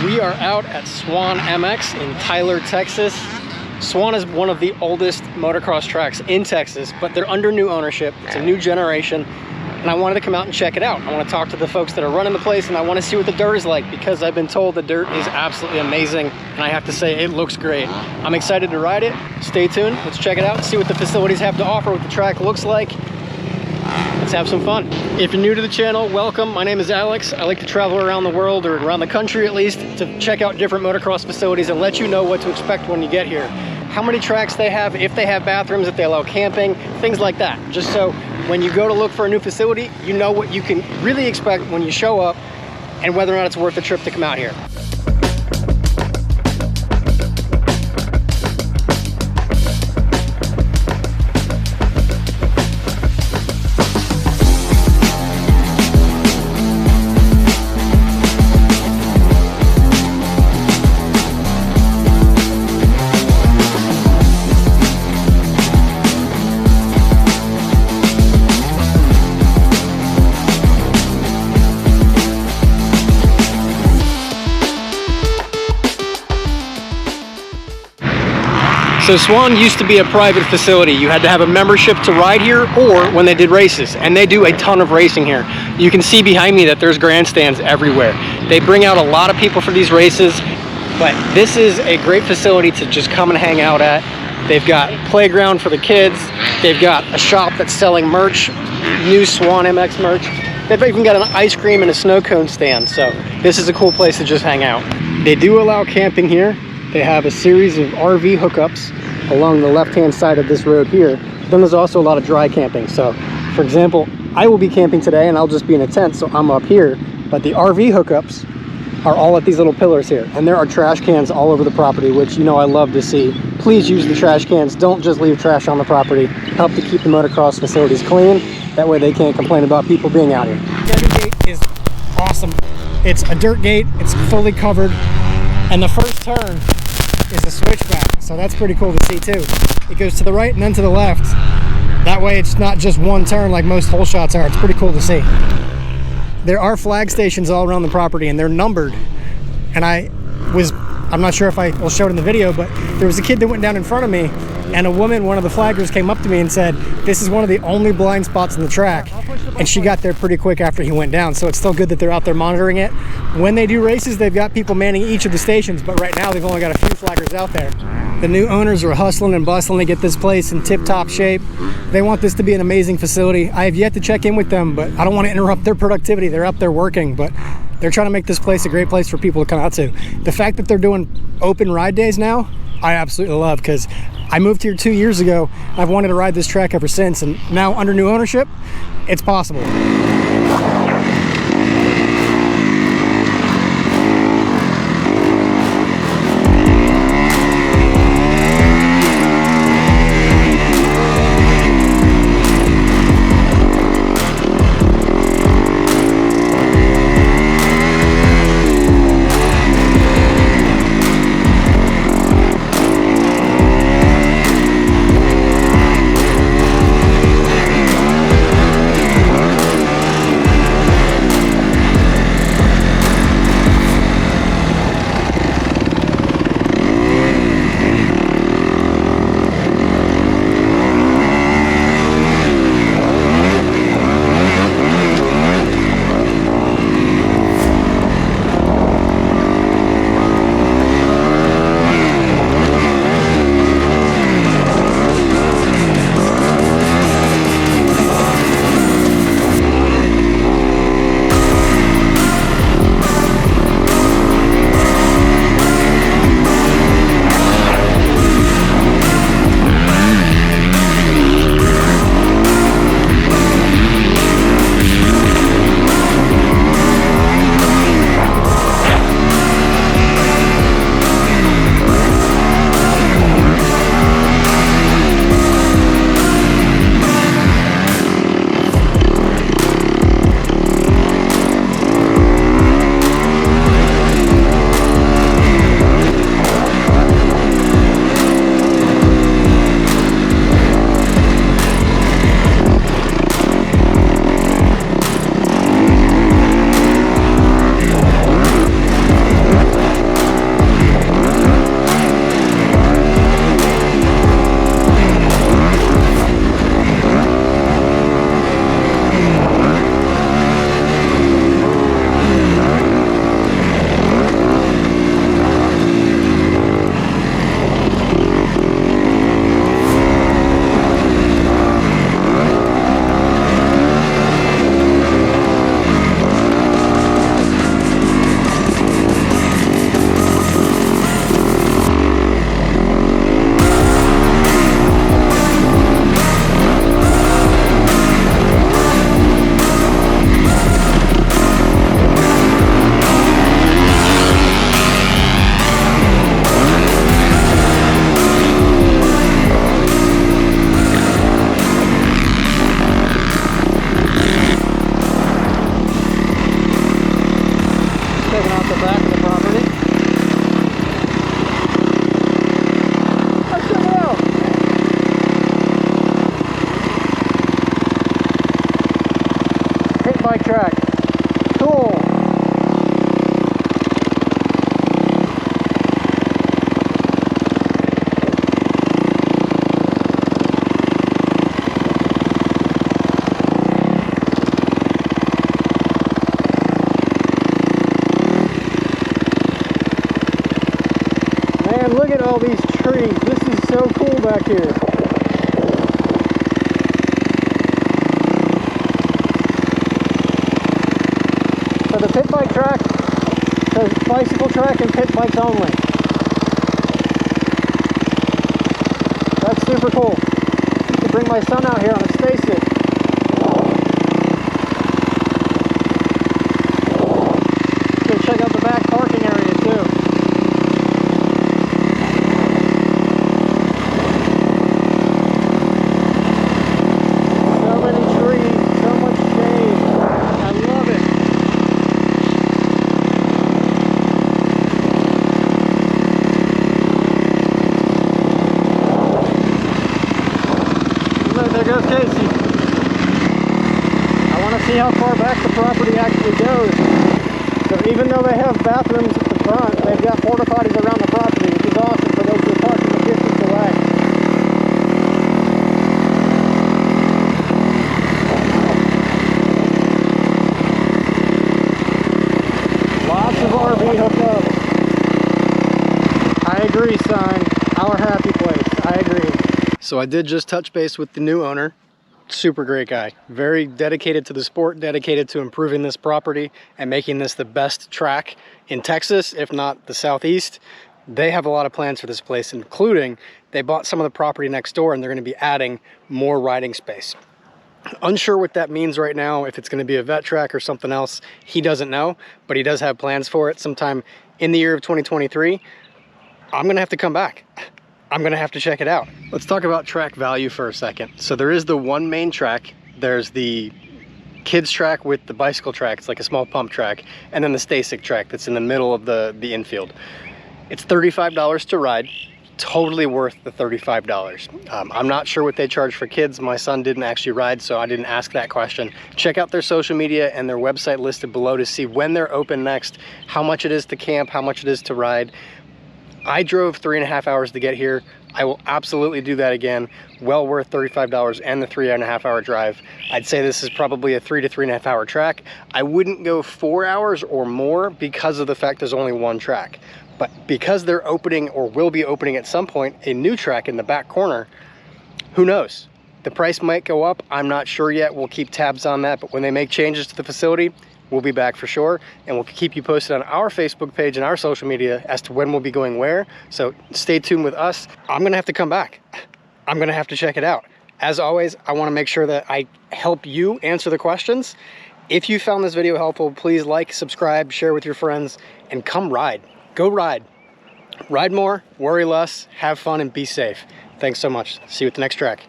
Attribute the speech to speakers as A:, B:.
A: We are out at Swan MX in Tyler, Texas. Swan is one of the oldest motocross tracks in Texas, but they're under new ownership. It's a new generation, and I wanted to come out and check it out. I want to talk to the folks that are running the place, and I want to see what the dirt is like, because I've been told the dirt is absolutely amazing, and I have to say it looks great. I'm excited to ride it. Stay tuned. Let's check it out and see what the facilities have to offer, what the track looks like. Let's have some fun. If you're new to the channel, welcome. My name is Alex. I like to travel around the world, or around the country at least, to check out different motocross facilities and let you know what to expect when you get here. How many tracks they have, if they have bathrooms, if they allow camping, things like that. Just so when you go to look for a new facility, you know what you can really expect when you show up and whether or not it's worth the trip to come out here. So Swan used to be a private facility. You had to have a membership to ride here, or when they did races, and they do a ton of racing here. You can see behind me that there's grandstands everywhere. They bring out a lot of people for these races, but this is a great facility to just come and hang out at. They've got playground for the kids. They've got a shop that's selling merch, new Swan MX merch. They've even got an ice cream and a snow cone stand, so this is a cool place to just hang out. They do allow camping here. They have a series of RV hookups along the left-hand side of this road here. Then there's also a lot of dry camping. So, for example, I will be camping today and I'll just be in a tent, so I'm up here. But the RV hookups are all at these little pillars here. And there are trash cans all over the property, which, you know, I love to see. Please use the trash cans. Don't just leave trash on the property. Help to keep the motocross facilities clean. That way they can't complain about people being out here. The gate is awesome. It's a dirt gate. It's fully covered. And the first turn is a switchback, so that's pretty cool to see too. It goes to the right and then to the left. That way it's not just one turn like most hole shots are. It's pretty cool to see. There are flag stations all around the property, and they're numbered. And I'm not sure if I will show it in the video, but there was a kid that went down in front of me, and a woman, one of the flaggers, came up to me and said, this is one of the only blind spots in the track. And she got there pretty quick after he went down, so it's still good that they're out there monitoring it. When they do races, they've got people manning each of the stations, but right now they've only got a few flaggers out there. The new owners are hustling and bustling to get this place in tip-top shape. They want this to be an amazing facility. I have yet to check in with them, but I don't want to interrupt their productivity. They're up there working, but they're trying to make this place a great place for people to come out to. The fact that they're doing open ride days now, I absolutely love, because I moved here 2 years ago. I've wanted to ride this track ever since, and now under new ownership, it's possible. Man, look at all these trees. This is so cool back here. So the pit bike track says bicycle track and pit bikes only. That's super cool. I can bring my son out here on a stay sit. So check out the back parking area too. So many trees, so much shade. I love it. Look, there goes Casey. I want to see how far back the property actually goes. So even though they have bathrooms at the front, they've got porta potties around the property, which is awesome for those who are parking a distance away. Lots of RV hookups. I agree, son. Our happy place. I agree. So I did just touch base with the new owner. Super great guy, very dedicated to the sport, dedicated to improving this property and making this the best track in Texas, if not the Southeast. They have a lot of plans for this place, including they bought some of the property next door and they're going to be adding more riding space. Unsure what that means right now, if it's going to be a vet track or something else. He doesn't know, but he does have plans for it sometime in the year of 2023. I'm going to have to come back. I'm gonna have to check it out. Let's talk about track value for a second. So there is the one main track. There's the kids track with the bicycle track. It's like a small pump track. And then the Stasic track that's in the middle of the infield. It's $35 to ride. Totally worth the $35. I'm not sure what they charge for kids. My son didn't actually ride, so I didn't ask that question. Check out their social media and their website listed below to see when they're open next, how much it is to camp, how much it is to ride. I drove 3.5 hours to get here. I will absolutely do that again. Well worth $35 and the 3.5 hour drive. I'd say this is probably a 3 to 3.5 hour track. I wouldn't go 4 hours or more because of the fact there's only one track. But because they're opening, or will be opening at some point, a new track in the back corner, who knows? The price might go up. I'm not sure yet. We'll keep tabs on that. But when they make changes to the facility, we'll be back for sure, and we'll keep you posted on our Facebook page and our social media as to when we'll be going where. So stay tuned with us. I'm gonna have to come back. I'm gonna have to check it out. As always, I wanna make sure that I help you answer the questions. If you found this video helpful, please like, subscribe, share with your friends, and come ride. Go ride. Ride more, worry less, have fun, and be safe. Thanks so much. See you at the next track.